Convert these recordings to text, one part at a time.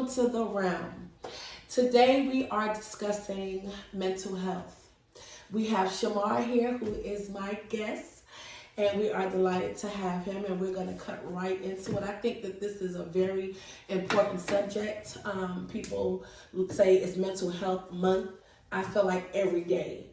welcome to the realm. Today we are discussing mental health. We have Shamar here, who is my guest, and we are delighted to have him, and we're going to cut right into it. I think that this is a very important subject. People say it's mental health month. I feel like every day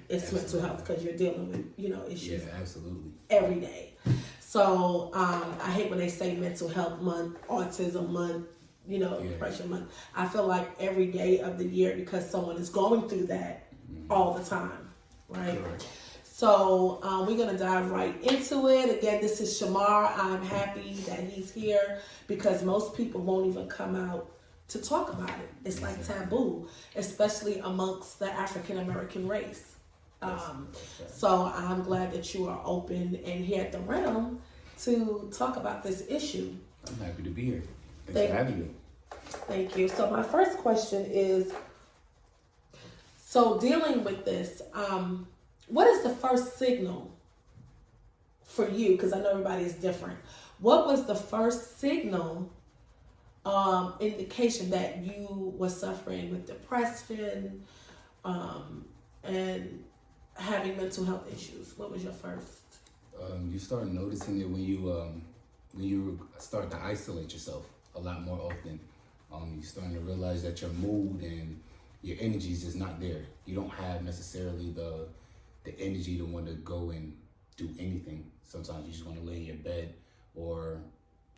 it's mental health because you're dealing with, issues. Yeah, absolutely. Every day. So I hate when they say mental health month, autism month, depression month. I feel like every day of the year because someone is going through that all the time, right? Correct. So we're going to dive right into it. Again, this is Shamar. I'm happy that he's here because most people won't even come out to talk about it. It's like taboo, especially amongst the African American race. So I'm glad that you are open and here at the realm to talk about this issue. I'm happy to be here. Thanks for having me. Thank you. So my first question is, so dealing with this, what is the first signal for you? Because I know everybody is different. What was the first signal, indication that you were suffering with depression, and having mental health issues? What was your first? You start noticing it when you start to isolate yourself a lot more often. You're starting to realize that your mood and your energy is just not there. You don't have necessarily the energy to want to go and do anything. Sometimes you just want to lay in your bed or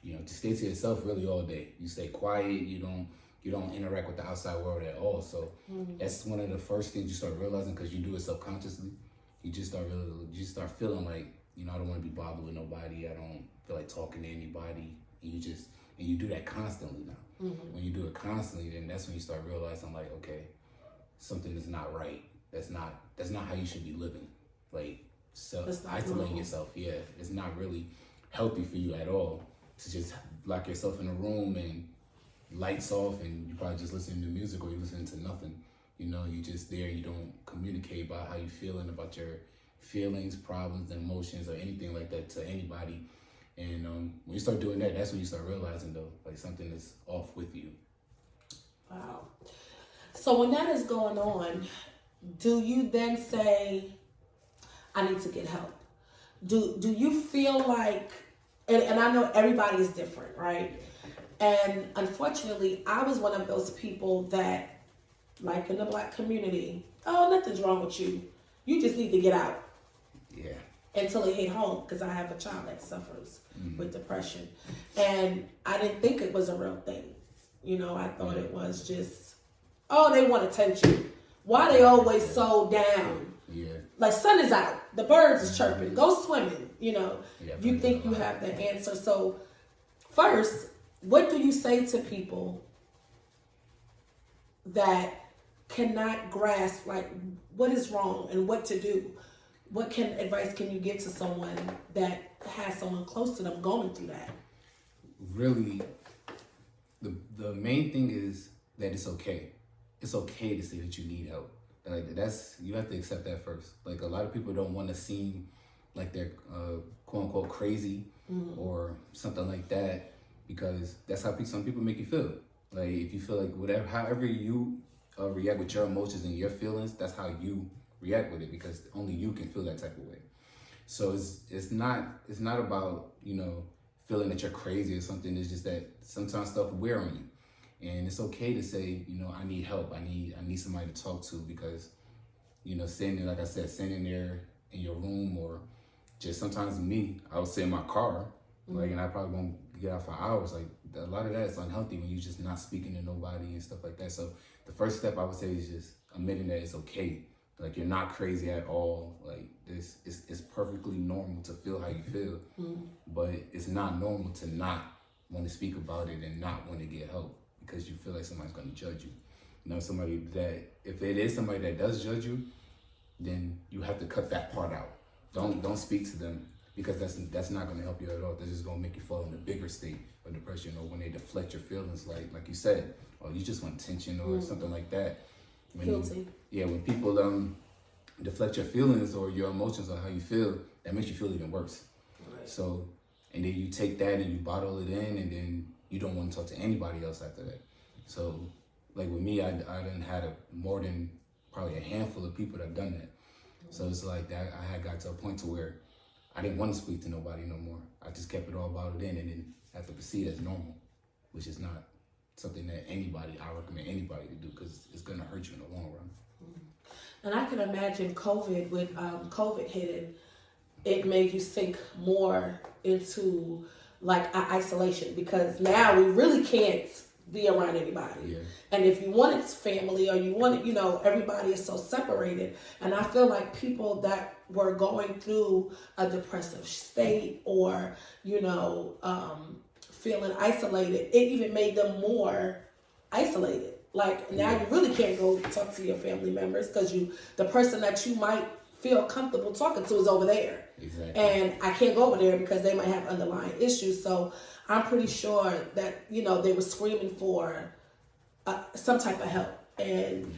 to stay to yourself really all day. You stay quiet. You don't interact with the outside world at all. So that's one of the first things you start realizing because you do it subconsciously. You just start feeling like, I don't want to be bothered with nobody. I don't feel like talking to anybody. And you do that constantly now. When you do it constantly, then that's when you start realizing like, okay, something is not right. That's not how you should be living. Like isolating yourself, it's not really healthy for you at all to just lock yourself in a room and lights off and you probably just listening to music or you listening to nothing. You just there, you don't communicate about how you feeling, about your feelings, problems, emotions, or anything like that to anybody. And when you start doing that, that's when you start realizing though, like something is off with you. Wow. So when that is going on, do you then say, I need to get help? Do you feel like, and I know everybody is different, right? And unfortunately, I was one of those people that, like in the Black community, oh, nothing's wrong with you. You just need to get out. Yeah. Until they hit home, because I have a child that suffers with depression. And I didn't think it was a real thing. I thought it was just, oh, they want attention. Why they always so down? Yeah. Like sun is out, the birds is chirping, go swimming, you think you have the answer. So first, what do you say to people that cannot grasp like what is wrong and what to do? What advice can you give to someone that has someone close to them going through that? Really, the main thing is that it's okay. It's okay to say that you need help. Like you have to accept that first. Like a lot of people don't want to seem like they're quote unquote crazy or something like that because that's how some people make you feel. Like if you feel like however you react with your emotions and your feelings, that's how you react with it because only you can feel that type of way. So it's not about feeling that you're crazy or something. It's just that sometimes stuff will wear on you. And it's okay to say, I need help. I need somebody to talk to because, sitting there, like I said, sitting there in your room or just sometimes me, I would sit in my car, like, and I probably won't get out for hours. Like a lot of that is unhealthy when you're just not speaking to nobody and stuff like that. So the first step I would say is just admitting that it's okay. Like you're not crazy at all. Like this it's perfectly normal to feel how you feel, but it's not normal to not want to speak about it and not want to get help. Because you feel like somebody's going to judge you. Somebody that, if it is somebody that does judge you, then you have to cut that part out. Don't speak to them because that's not going to help you at all. That's just going to make you fall in a bigger state of depression or when they deflect your feelings, like you said, or you just want attention or something like that. Guilty. When people deflect your feelings or your emotions or how you feel, that makes you feel even worse. Right. So, and then you take that and you bottle it in and then you don't want to talk to anybody else after that. So, like with me, I done had more than probably a handful of people that have done that. So it's like that. I had got to a point to where I didn't want to speak to nobody no more. I just kept it all bottled in, and then had to proceed as normal, which is not something that I recommend anybody to do, because it's gonna hurt you in the long run. And I can imagine COVID, with COVID hitting, it made you sink more into like isolation, because now we really can't be around anybody. Yeah. And if you want it's family, or you want it, everybody is so separated. And I feel like people that were going through a depressive state, or, feeling isolated, it even made them more isolated. Like now you really can't go talk to your family members, because the person that you might feel comfortable talking to is over there. Exactly. And I can't go over there because they might have underlying issues. So I'm pretty sure that, they were screaming for some type of help. And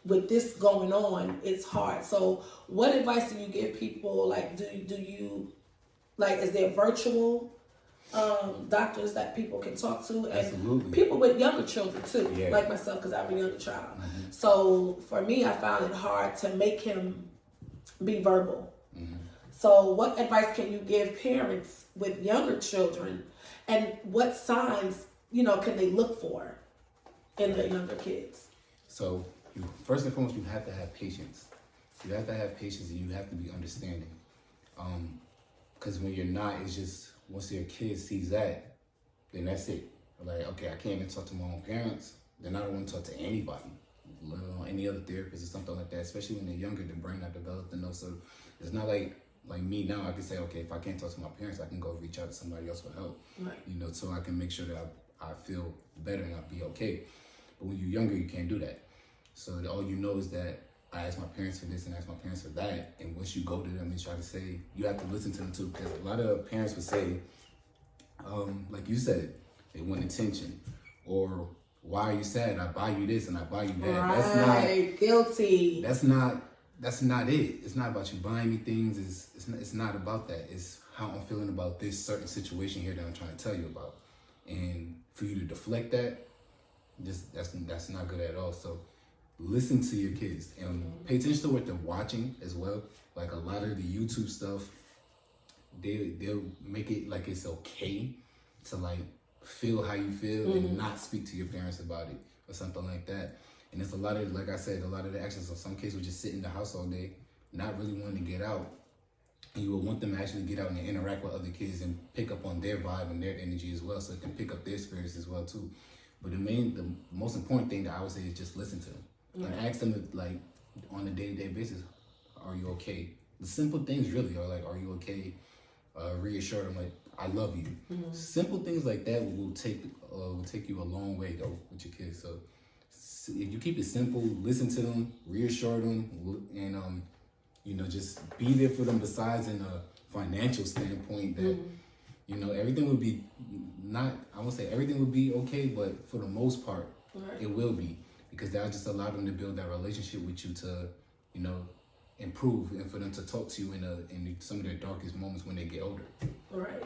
with this going on, it's hard. So what advice do you give people? Like, do you is there virtual doctors that people can talk to? And Absolutely. people with younger children too, Yeah. like myself, because I have a younger child. So for me, I found it hard to make him be verbal. So what advice can you give parents with younger children, and what signs, can they look for in their younger kids? So first and foremost, you have to have patience. You have to have patience, and you have to be understanding. Because when you're not, it's just, once your kid sees that, then that's it. Like, okay, I can't even talk to my own parents, then I don't want to talk to anybody, let alone any other therapist or something like that. Especially when they're younger, the brain not developed enough. So it's not like me now, I can say, okay, if I can't talk to my parents, I can go reach out to somebody else for help. Right. So I can make sure that I feel better and I'll be okay. But when you're younger, you can't do that. So all you know is that I asked my parents for this and asked my parents for that. And once you go to them and try to say, you have to listen to them too. Because a lot of parents would say, like you said, they want attention. Or, why are you sad? I buy you this and I buy you that. Right. That's not guilty. That's not it. It's not about you buying me things. It's not about that. It's how I'm feeling about this certain situation here that I'm trying to tell you about. And for you to deflect that, that's not good at all. So listen to your kids and pay attention to what they're watching as well. Like a lot of the YouTube stuff, they'll make it like it's okay to like feel how you feel and not speak to your parents about it or something like that. And it's a lot of, like I said, a lot of the actions in some cases will just sit in the house all day, not really wanting to get out. And you will want them to actually get out and interact with other kids and pick up on their vibe and their energy as well, so it can pick up their spirits as well too. But the most important thing that I would say is just listen to them and ask them, like, on a day-to-day basis, are you okay? The simple things really are like, are you okay? Reassure them, like, I love you. Simple things like that will take you a long way though with your kids. So if you keep it simple, listen to them, reassure them, and just be there for them. Besides in a financial standpoint, that everything would be I won't say everything will be okay, but for the most part, it will be, because that'll just allow them to build that relationship with you to, improve, and for them to talk to you in some of their darkest moments when they get older. Right.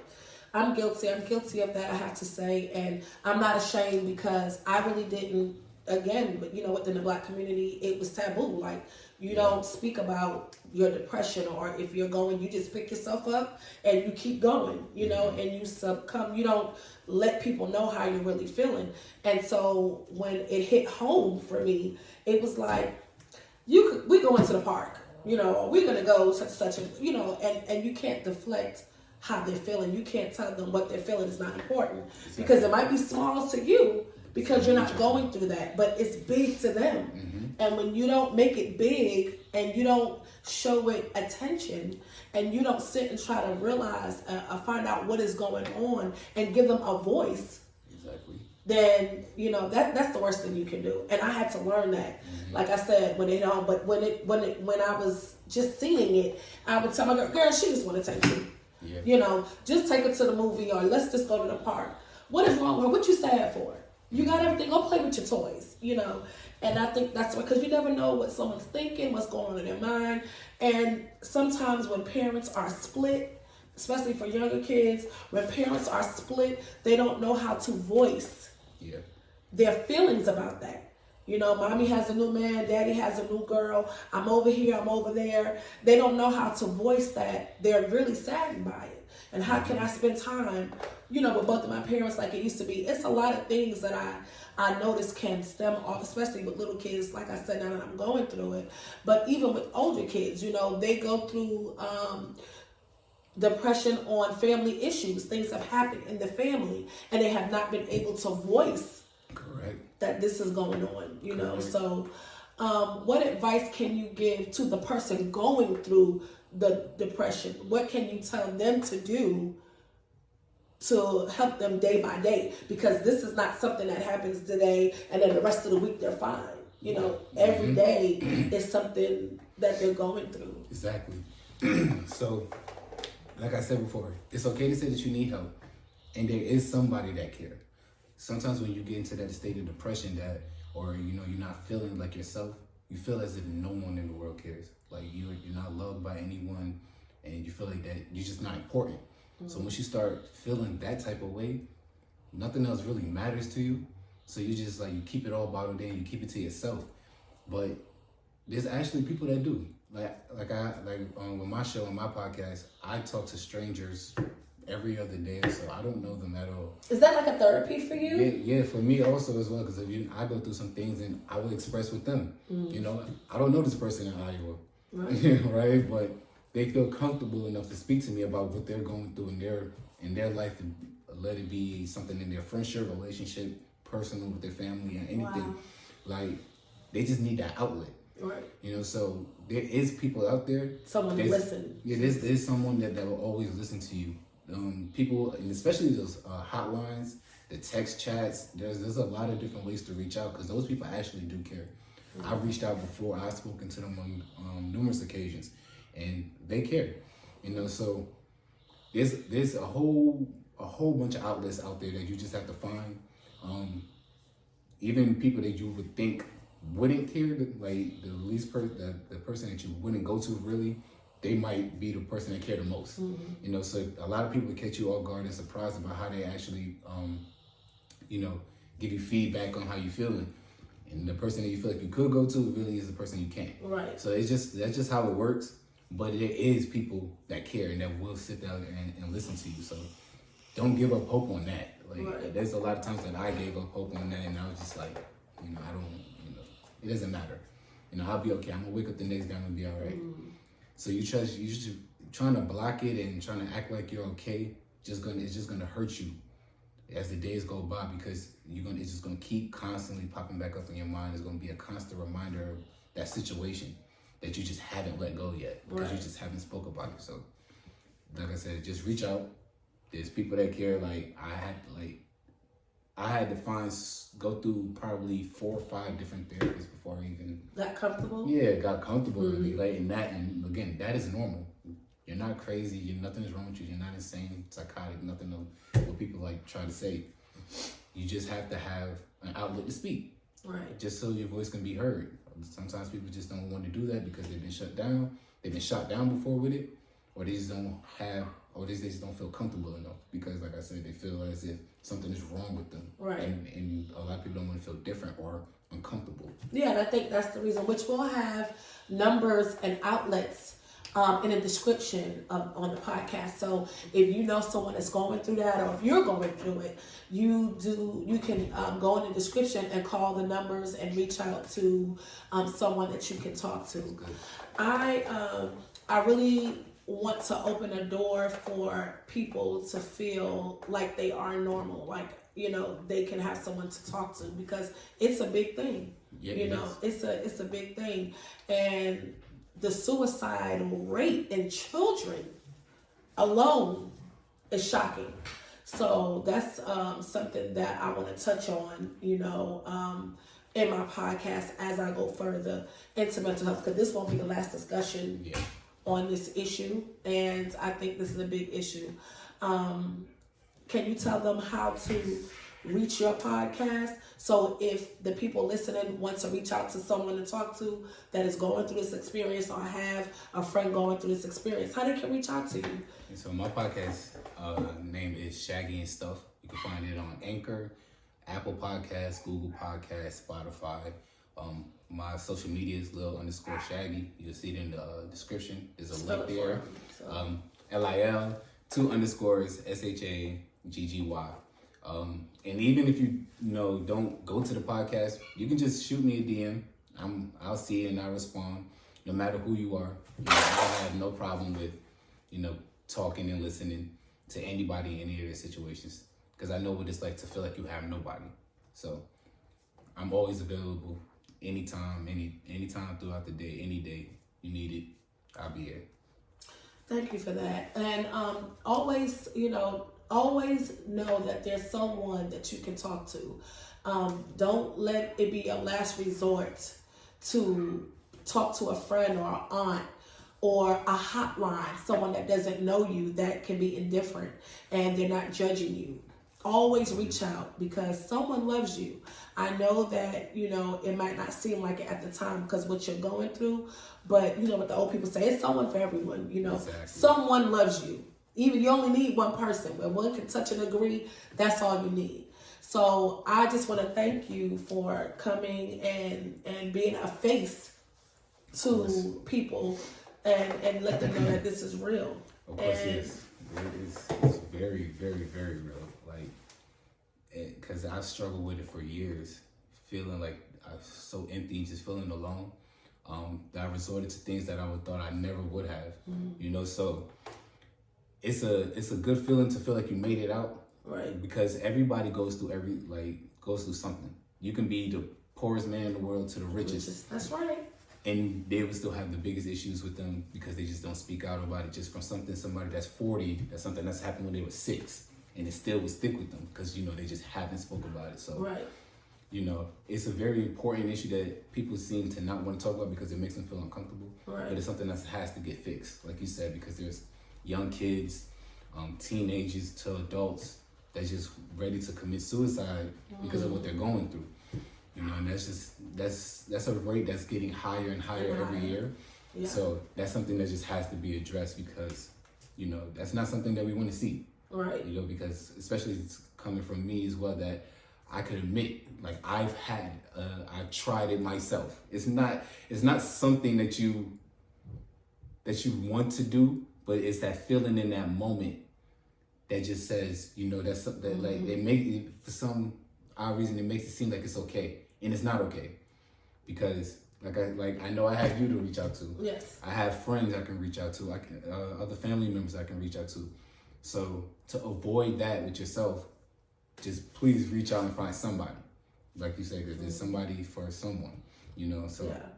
I'm guilty of that, I have to say, and I'm not ashamed, because I really didn't, again, but within the Black community, it was taboo. Like, you don't speak about your depression, or if you're going, you just pick yourself up and you keep going, and you succumb. You don't let people know how you're really feeling. And so when it hit home for me, it was like, we go into the park, we're gonna go such a, and you can't deflect how they're feeling. You can't tell them what they're feeling is not important, because it might be small to you because you're not going through that, but it's big to them. And when you don't make it big and you don't show it attention and you don't sit and try to realize, find out what is going on and give them a voice, then that's the worst thing you can do. And I had to learn that. Like I said, when I was just seeing it, I would tell my girl, she just want attention. Just take her to the movie, or let's just go to the park. What is wrong with her? What you sad for? You got everything. Go play with your toys, And I think that's because you never know what someone's thinking, what's going on in their mind. And sometimes when parents are split, especially for younger kids, when parents are split, they don't know how to voice their feelings about that. You know, mommy has a new man, daddy has a new girl, I'm over here, I'm over there. They don't know how to voice that they're really saddened by it. And how can I spend time, you know, with both of my parents like it used to be? It's a lot of things that I notice can stem off, especially with little kids, like I said, now that I'm going through it. But even with older kids, you know, they go through depression on family issues. Things have happened in the family, and they have not been able to voice Correct. that this is going on, you know. Correct. So what advice can you give to the person going through the depression? What can you tell them to do to help them day by day? Because this is not something that happens today and then the rest of the week they're fine. You know, every day is something that they're going through. Exactly. So, like I said before, it's okay to say that you need help, and there is somebody that cares. Sometimes when you get into that state of depression that, or you know, you're not feeling like yourself, you feel as if no one in the world cares. Like you're not loved by anyone, and you feel like that you're just not important. So once you start feeling that type of way, nothing else really matters to you. So you just like, you keep it all bottled in, you keep it to yourself. But there's actually people that do. Like with my show and my podcast, I talk to strangers every other day, so I don't know them at all. Is that like a therapy for you? Yeah, for me also as well, because I go through some things and I will express with them. You know, I don't know this person in Iowa, right? Right? But they feel comfortable enough to speak to me about what they're going through in their life, and let it be something in their friendship, relationship, personal with their family, and anything. Wow. Like they just need that outlet. Right. You know, so there is people out there. Someone to listen. Yeah, there's someone that will always listen to you. People, and especially those hotlines, the text chats. There's a lot of different ways to reach out because those people actually do care. I've reached out before. I've spoken to them on numerous occasions, and they care. You know, so there's a whole bunch of outlets out there that you just have to find. Even people that you would think wouldn't care, like the person that you wouldn't go to really, they might be the person that care the most. You know, so a lot of people catch you off guard and surprised about how they actually, you know, give you feedback on how you feeling. And the person that you feel like you could go to really is the person you can't. Right. So that's just how it works. But there is people that care and that will sit down and listen to you. So don't give up hope on that. Like there's a lot of times that I gave up hope on that, and I was just like, you know, I don't, you know, it doesn't matter. You know, I'll be okay. I'm gonna wake up the next day, I'm gonna be all right. So you just trying to block it and trying to act like you're okay. It's just gonna hurt you as the days go by, because it's just gonna keep constantly popping back up in your mind. It's gonna be a constant reminder of that situation that you just haven't let go yet, because you just haven't spoke about it. So, like I said, just reach out. There's people that care. Like I had to go through probably 4 or 5 different therapists before I even got comfortable. Yeah, got comfortable really. Like and again, that is normal. You're not crazy. Nothing is wrong with you. You're not insane, psychotic. Nothing of what people like try to say. You just have to have an outlet to speak, right? Just so your voice can be heard. Sometimes people just don't want to do that because they've been shut down. They've been shot down before with it, or they just don't have. Or they just don't feel comfortable enough because, like I said, they feel as if something is wrong with them. Right. And a lot of people don't want to feel different or uncomfortable. Yeah, and I think that's the reason, which we'll have numbers and outlets in the description on the podcast. So if you know someone that's going through that, or if you're going through it, you can go in the description and call the numbers and reach out to someone that you can talk to. I really want to open a door for people to feel like they are normal, like, you know, they can have someone to talk to, because it's a big thing. Yeah, you know, it's a big thing. And the suicide rate in children alone is shocking. So that's something that I want to touch on, you know, in my podcast as I go further into mental health, because this won't be the last discussion on this issue, and I think this is a big issue. Can you tell them how to reach your podcast? So if the people listening want to reach out to someone to talk to that is going through this experience, or have a friend going through this experience, how they can reach out to you? And so my podcast name is Shaggy and Stuff. You can find it on Anchor, Apple Podcasts, Google Podcasts, Spotify. My social media is Lil_Shaggy. You'll see it in the description. There's a link there. LIL 2_SHAGGY. And even if you don't go to the podcast, you can just shoot me a DM. I'll see it and I'll respond. No matter who you are, I have no problem with talking and listening to anybody in any of their situations, because I know what it's like to feel like you have nobody. So I'm always available anytime, anytime throughout the day, any day you need it, I'll be here. Thank you for that. And always know that there's someone that you can talk to. Don't let it be a last resort to talk to a friend or an aunt or a hotline, someone that doesn't know you, that can be indifferent and they're not judging you. Always reach out, because someone loves you. I know that, it might not seem like it at the time because what you're going through, but what the old people say, it's someone for everyone, Exactly. Someone loves you. Even you only need one person. When one can touch and agree, that's all you need. So I just want to thank you for coming and being a face to people and let them know that this is real. Of course, yes. It's very, very, very real. Because I struggled with it for years, feeling like I'm so empty, just feeling alone. That I resorted to things that I thought I never would have. So it's a good feeling to feel like you made it out. Right. Because everybody goes through something. You can be the poorest man in the world to the richest. That's right. And they would still have the biggest issues with them because they just don't speak out about it, just from somebody that's 40, that's something that's happened when they were 6. And it still would stick with them because, they just haven't spoken about it. So, right. It's a very important issue that people seem to not want to talk about because it makes them feel uncomfortable. Right. But it's something that has to get fixed, like you said, because there's young kids, teenagers to adults that's just ready to commit suicide because of what they're going through. And that's a rate that's getting higher and higher every year. Yeah. So that's something that just has to be addressed because, that's not something that we want to see. Right. Because especially it's coming from me as well, that I could admit, like I've tried it myself. It's not something that you want to do, but it's that feeling in that moment that just says, that's something that like they make it, for some odd reason, it makes it seem like it's okay, and it's not okay, because I know I have you to reach out to. Yes. I have friends I can reach out to. I can other family members I can reach out to. So to avoid that with yourself, just please reach out and find somebody. Like you said, because there's somebody for someone, so. Yeah.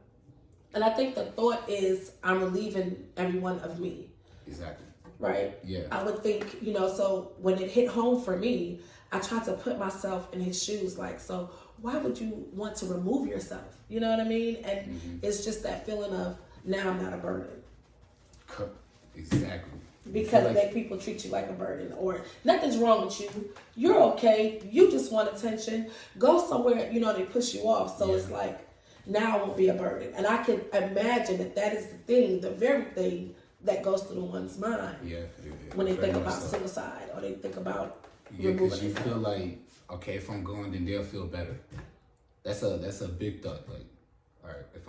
And I think the thought is, I'm relieving everyone of me. Exactly. Right? Yeah. I would think, so when it hit home for me, I tried to put myself in his shoes. So why would you want to remove yourself? You know what I mean? And it's just that feeling of, now I'm not a burden. Exactly. Because people treat you like a burden, or nothing's wrong with you. You're okay. You just want attention. Go somewhere, they push you off. So it's like, now I won't be a burden. And I can imagine that is the very thing that goes through one's mind. Yeah. When they think about suicide, or they think about because you feel like, okay, if I'm going, then they'll feel better. That's a big thought. Like, all right, if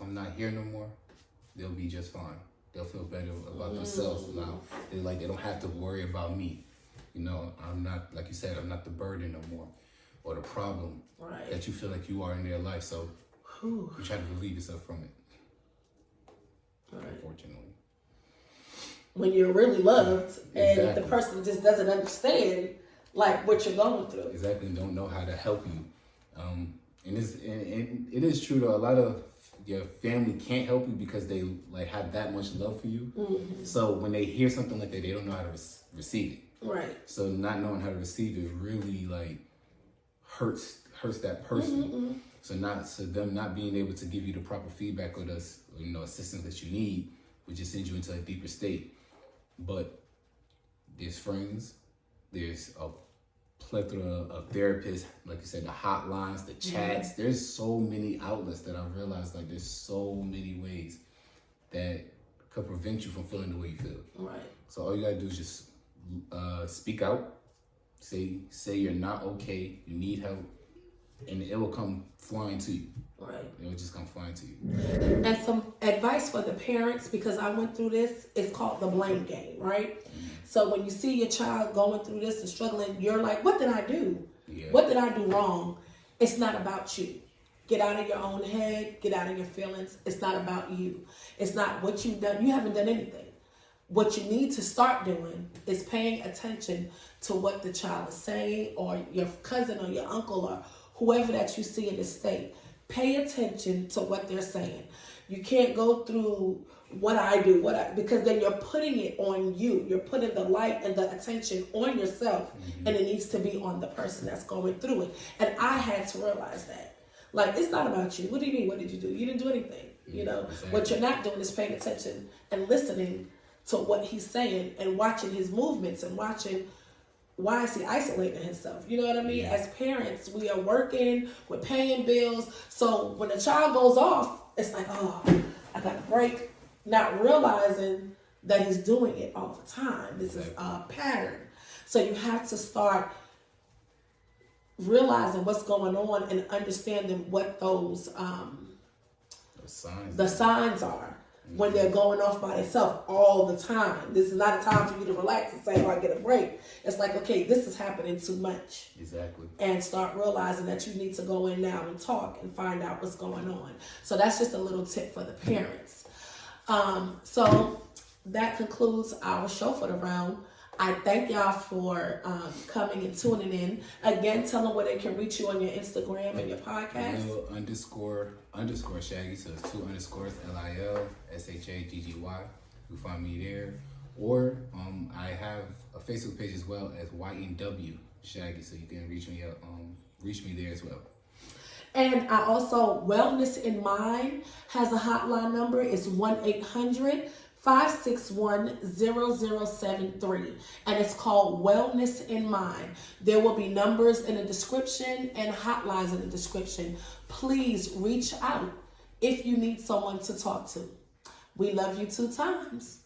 I'm not here no more, they'll be just fine. They'll feel better about themselves now. They don't have to worry about me. I'm not, like you said, I'm not the burden no more, or the problem that you feel like you are in their life. So you try to relieve yourself from it. Unfortunately. When you're really loved, and the person just doesn't understand what you're going through. Exactly, and don't know how to help you. And it is true though. A lot of your family can't help you because they have that much love for you. Mm-hmm. So when they hear something like that, they don't know how to receive it. Right. So not knowing how to receive it really hurts that person. Mm-hmm. So them not being able to give you the proper feedback or the assistance that you need would just send you into a deeper state. But there's friends, there's a plethora of therapists, like you said, the hotlines, the chats. Mm-hmm. There's so many outlets that I've realized there's so many ways that could prevent you from feeling the way you feel. Right. So all you gotta do is just speak out, say you're not okay, you need help, and it will come flying to you. Right. It will just come flying to you. And some advice for the parents, because I went through this, it's called the blame game, right? So when you see your child going through this and struggling, you're like, what did I do? Yeah. What did I do wrong? It's not about you. Get out of your own head. Get out of your feelings. It's not about you. It's not what you've done. You haven't done anything. What you need to start doing is paying attention to what the child is saying, or your cousin or your uncle or whoever that you see in the state. Pay attention to what they're saying. You can't go through what I do, because then you're putting it on you. You're putting the light and the attention on yourself, and it needs to be on the person that's going through it. And I had to realize that. Like, it's not about you. What do you mean? What did you do? You didn't do anything. You know, exactly. What you're not doing is paying attention and listening to what he's saying and watching his movements and watching why is he isolating himself? You know what I mean? Yeah. As parents, we are working, we're paying bills. So when a child goes off, it's like, oh, I got a break. Not realizing that he's doing it all the time. This is a pattern. So you have to start realizing what's going on and understanding what those the signs are. When they're going off by themselves all the time. This is not a time for you to relax and say, oh, I get a break. It's like, okay, this is happening too much. Exactly. And start realizing that you need to go in now and talk and find out what's going on. So that's just a little tip for the parents. So that concludes our show for the round. I thank y'all for coming and tuning in. Again, tell them where they can reach you on your Instagram and your podcast. Lil__Shaggy. So it's 2 underscores LILSHAGGY. You find me there. Or I have a Facebook page as well as YNW Shaggy. So you can reach me there as well. And I also, Wellness in Mind has a hotline number. It's 1-800-561-0073, and it's called Wellness in Mind. There will be numbers in the description and hotlines in the description. Please reach out if you need someone to talk to. We love you 2 times.